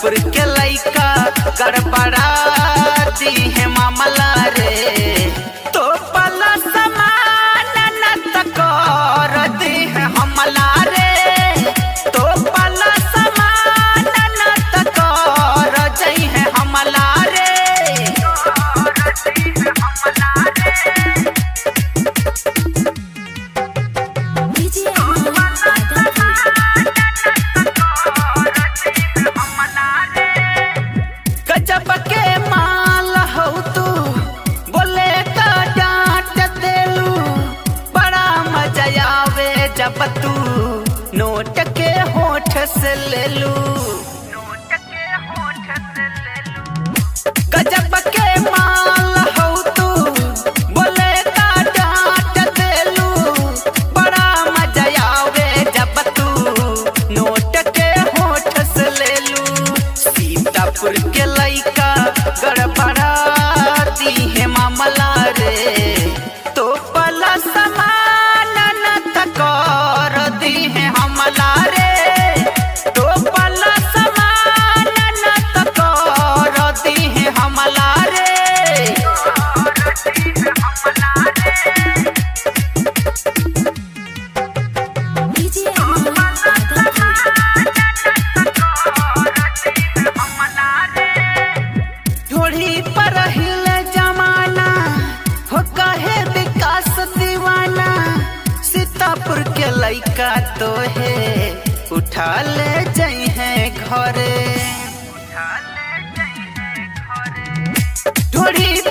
सीतापुर के लइका गड़बड़ाती है मामला रे। तो पला समान न तकर दी है हमला रे। तो पला समान न तकर जई है हमला रे। गजब के माल हो तू बोले का डांट देलू। बड़ा मजा आवे जब तू नोट के होठ से लेलू। गजब के माल हो तू बोले का डांट देलू। बड़ा मजा आवे जब तू नोट के होठ से लेलू। सीतापुर के लइका गड़बड़ाती है मामला रे। तो पला समान न तकर दी है हमला रे। तो पला समान न तकर दी है हमला रे। ढोढ़ी पर हिल जमाना हो कहे विकास दीवाना। सीतापुर के लइका तो है उठा ले जई है घरे। ढोढ़ी